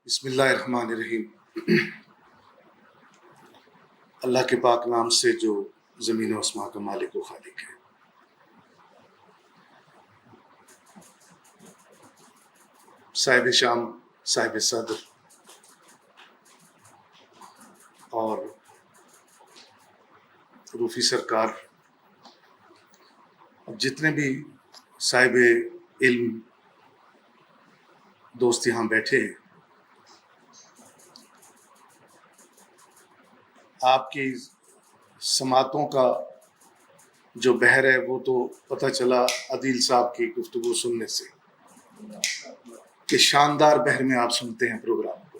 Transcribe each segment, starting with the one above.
بسم اللہ الرحمن الرحیم۔ اللہ کے پاک نام سے جو زمین و آسمان کا مالک و خالق ہے۔ صاحب شام، صاحب صدر اور روفی سرکار اور جتنے بھی صاحب علم دوست یہاں بیٹھے ہیں، آپ کی سماعتوں کا جو بحر ہے وہ تو پتہ چلا عدیل صاحب کی گفتگو سننے سے کہ شاندار بحر میں آپ سنتے ہیں پروگرام کو،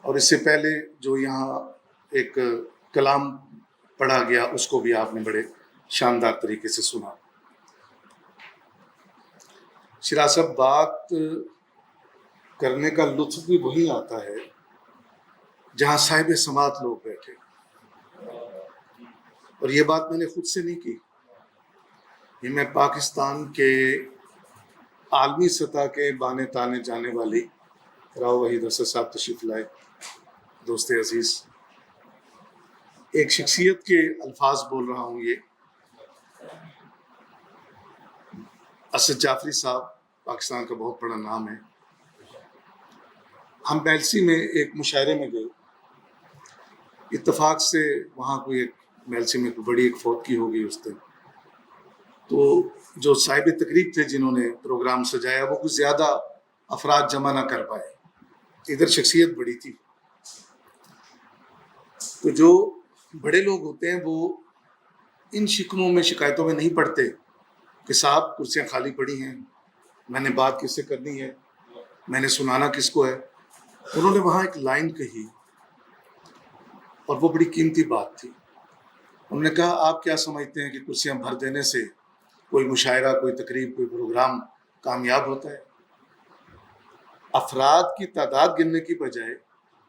اور اس سے پہلے جو یہاں ایک کلام پڑھا گیا اس کو بھی آپ نے بڑے شاندار طریقے سے سنا۔ شیراز صاحب، بات کرنے کا لطف بھی وہی آتا ہے جہاں صاحب سماعت لوگ بیٹھے، اور یہ بات میں نے خود سے نہیں کی، یہ میں پاکستان کے عالمی سطح کے بانے تانے جانے والی راؤ وحید اسد صاحب تشریف لائے، دوست عزیز، ایک شخصیت کے الفاظ بول رہا ہوں۔ یہ اسد جعفری صاحب پاکستان کا بہت بڑا نام ہے۔ ہم میلسی میں ایک مشاعرے میں گئے، اتفاق سے وہاں کوئی ایک میلسی میں بڑی ایک فوت کی ہو گئی اس دن، تو جو صاحب تقریب تھے جنہوں نے پروگرام سجایا وہ کچھ زیادہ افراد جمع نہ کر پائے، ادھر شخصیت بڑی تھی، تو جو بڑے لوگ ہوتے ہیں وہ ان شکموں میں شکایتوں میں نہیں پڑتے کہ صاحب کرسیاں خالی پڑی ہیں، میں نے بات کس سے کرنی ہے، میں نے سنانا کس کو ہے۔ انہوں نے وہاں ایک لائن کہی اور وہ بڑی قیمتی بات تھی۔ انہوں نے کہا، آپ کیا سمجھتے ہیں کہ کرسیاں بھر دینے سے کوئی مشاعرہ، کوئی تقریب، کوئی پروگرام کامیاب ہوتا ہے؟ افراد کی تعداد گننے کی بجائے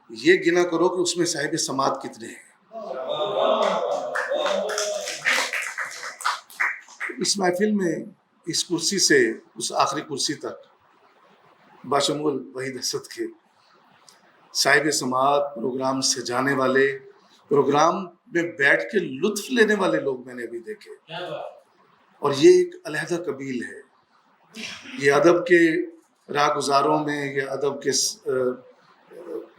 یہ گنا کرو کہ اس میں صاحب سماعت کتنے ہیں۔ اس محفل میں اس کرسی سے اس آخری کرسی تک باشمول وحید اسد کے صاحب سماعت، پروگرام سجانے والے، پروگرام میں بیٹھ کے لطف لینے والے لوگ میں نے ابھی دیکھے، اور یہ ایک علیحدہ قبیل ہے۔ یہ ادب کے راہ گزاروں میں، یہ ادب کے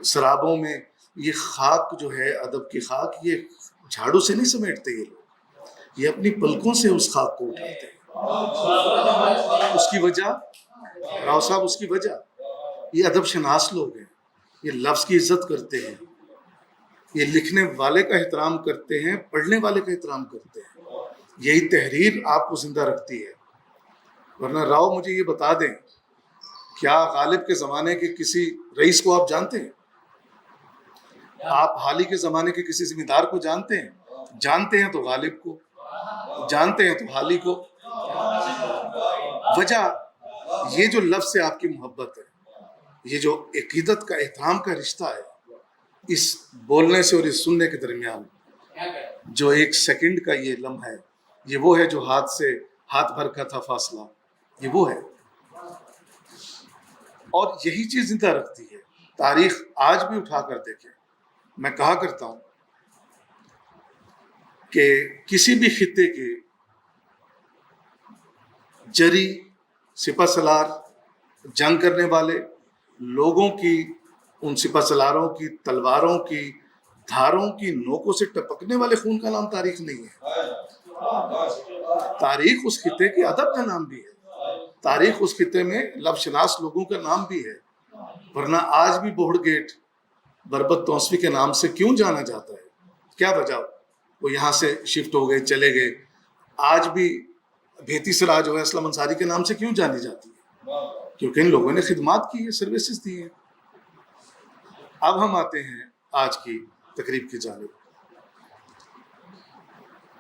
سرابوں میں، یہ خاک جو ہے ادب کی خاک، یہ جھاڑو سے نہیں سمیٹتے یہ لوگ، یہ اپنی پلکوں سے اس خاک کو اٹھاتے ہیں۔ اس کی وجہ راؤ صاحب، اس کی وجہ یہ ادب شناس لوگ ہیں، یہ لفظ کی عزت کرتے ہیں، یہ لکھنے والے کا احترام کرتے ہیں، پڑھنے والے کا احترام کرتے ہیں، یہی تحریر آپ کو زندہ رکھتی ہے۔ ورنہ راؤ مجھے یہ بتا دیں، کیا غالب کے زمانے کے کسی رئیس کو آپ جانتے ہیں؟ آپ حالی کے زمانے کے کسی زمیندار کو جانتے ہیں؟ جانتے ہیں تو غالب کو، جانتے ہیں تو حالی کو۔ وجہ یہ جو لفظ سے آپ کی محبت ہے، یہ جو عقیدت کا، احترام کا رشتہ ہے، اس بولنے سے اور اس سننے کے درمیان جو ایک سیکنڈ کا یہ لمحہ ہے، یہ وہ ہے جو ہاتھ سے ہاتھ بھر کا تھا فاصلہ، یہ وہ ہے، اور یہی چیز زندہ رکھتی ہے۔ تاریخ آج بھی اٹھا کر دیکھیں، میں کہا کرتا ہوں کہ کسی بھی خطے کے جری، سپہ سالار، جنگ کرنے والے لوگوں کی، ان سپہ سالاروں کی تلواروں کی دھاروں کی نوکوں سے ٹپکنے والے خون کا نام تاریخ نہیں ہے۔ تاریخ اس خطے کے ادب کا نام بھی ہے، تاریخ اس خطے میں لفظ شناس لوگوں کا نام بھی ہے۔ ورنہ آج بھی بوہڑ گیٹ بربت توسوی کے نام سے کیوں جانا جاتا ہے؟ کیا وجہ؟ وہ یہاں سے شفٹ ہو گئے، چلے گئے۔ آج بھی بھیتی سراج جو ہے اسلم انصاری کے نام سے کیوں جانی جاتی ہے؟ کیونکہ ان لوگوں نے خدمات کی ہے، سروسز دی ہیں۔ اب ہم آتے ہیں آج کی تقریب کی جانب۔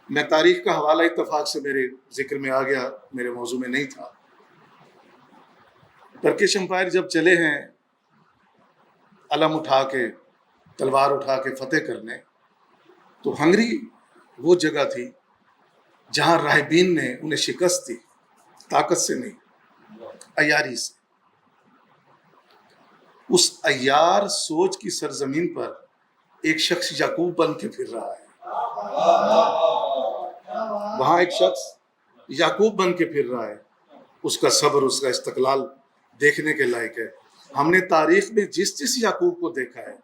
میں تاریخ کا حوالہ اتفاق سے میرے ذکر میں آ گیا، میرے موضوع میں نہیں تھا۔ ٹرکش امپائر جب چلے ہیں علم اٹھا کے، تلوار اٹھا کے فتح کرنے، تو ہنگری وہ جگہ تھی جہاں راہبین نے انہیں شکست دی، طاقت سے نہیں، عیاری سے۔ اس عیار سوچ کی سرزمین پر ایک شخص یعقوب بن کے پھر رہا ہے. وہاں ایک شخص یعقوب بن کے پھر رہا ہے. اس کا صبر، اس کا استقلال دیکھنے کے لائق ہے. ہم نے تاریخ میں جس یعقوب کو دیکھا ہے،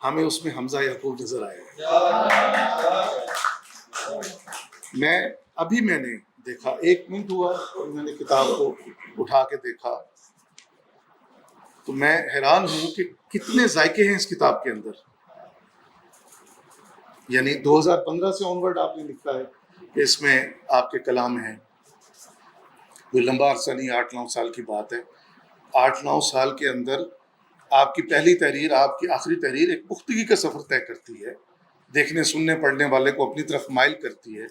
ہمیں اس میں حمزہ یعقوب نظر آئے ہیں. میں نے دیکھا، 1 منٹ ہوا اور میں نے کتاب کو اٹھا کے دیکھا تو میں حیران ہوں کہ کتنے ذائقے ہیں اس کتاب کے اندر. یعنی 2015 سے آنورڈ آپ نے لکھا ہے کہ اس میں آپ کے کلام ہیں. کوئی لمبا عرصہ نہیں، 8-9 سال کی بات ہے. 8-9 سال کے اندر آپ کی پہلی تحریر، آپ کی آخری تحریر ایک پختگی کا سفر طے کرتی ہے، دیکھنے سننے پڑھنے والے کو اپنی طرف مائل کرتی ہے.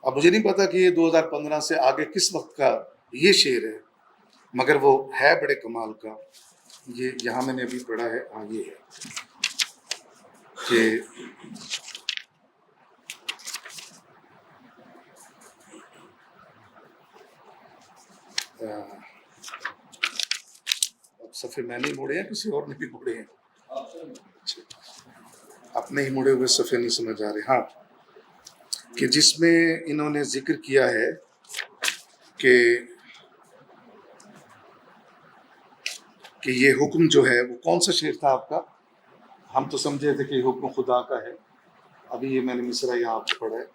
اب مجھے نہیں پتا کہ یہ 2015 سے آگے کس وقت کا یہ شعر ہے، مگر وہ ہے بڑے کمال کا. یہ یہاں میں نے ابھی پڑھا ہے، یہ ہے کہ صفحے میں نہیں موڑے ہیں، کسی اور نے بھی موڑے ہیں. اپنے ہی مڑے ہوئے صفحے نہیں سمجھ آ رہے. ہاں، کہ جس میں انہوں نے ذکر کیا ہے کہ یہ حکم جو ہے، وہ کون سا شعر تھا آپ کا؟ ہم تو سمجھے تھے کہ یہ حکم خدا کا ہے. ابھی یہ میں نے مصرع یہاں آپ کو پڑھا ہے،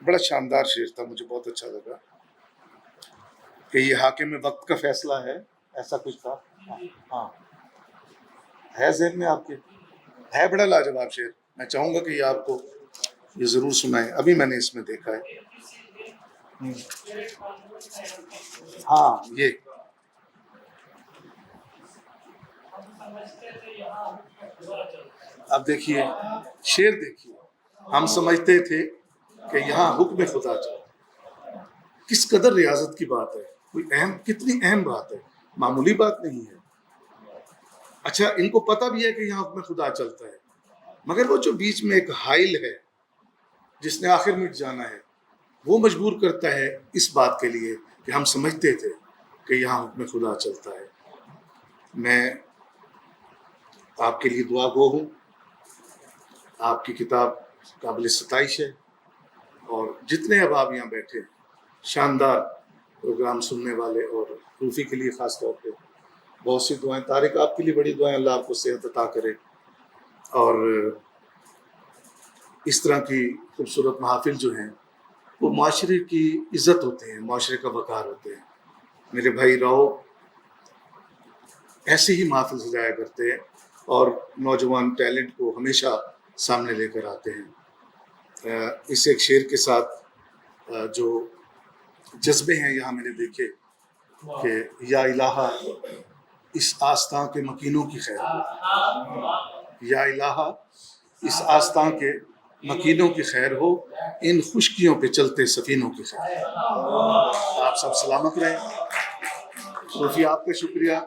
بڑا شاندار شعر تھا، مجھے بہت اچھا لگا کہ یہ حاکم وقت کا فیصلہ ہے، ایسا کچھ تھا. ہاں، ہے ذہن میں آپ کے؟ ہے بڑا لاجواب شعر. میں چاہوں گا کہ یہ آپ کو یہ ضرور سنائیں. ابھی میں نے اس میں دیکھا ہے. ہاں، یہ اب دیکھیے شعر، دیکھیے، ہم سمجھتے تھے کہ یہاں حکم خدا چلا. کس قدر ریاضت کی بات ہے، کوئی کتنی اہم بات ہے، معمولی بات نہیں ہے. اچھا، ان کو پتہ بھی ہے کہ یہاں حکم خدا چلتا ہے، مگر وہ جو بیچ میں ایک حائل ہے جس نے آخر مٹ جانا ہے، وہ مجبور کرتا ہے اس بات کے لیے کہ ہم سمجھتے تھے کہ یہاں حکم خدا چلتا ہے. میں آپ کے لیے دعا گو ہوں. آپ کی کتاب قابل ستائش ہے، اور جتنے اب آپ یہاں بیٹھے شاندار پروگرام سننے والے، اور روفی کے لیے خاص طور پہ بہت سی دعائیں. طارق، آپ کے لیے بڑی دعائیں، اللہ آپ کو صحت عطا کرے. اور اس طرح کی خوبصورت محافل جو ہیں وہ معاشرے کی عزت ہوتے ہیں، معاشرے کا وقار ہوتے ہیں. میرے بھائی راؤ ایسے ہی محافل سجایا کرتے ہیں اور نوجوان ٹیلنٹ کو ہمیشہ سامنے لے کر آتے ہیں. اس ایک شعر کے ساتھ جو جذبے ہیں یہاں میں نے دیکھے کہ یا الہا اس آستاں کے مکینوں کی خیر ہو، یا الہا اس آستاں کے مکینوں کی خیر ہو، ان خشکیوں پہ چلتے سفینوں کی خیر. آپ سب سلامت رہیں. روفی، آپ کا شکریہ.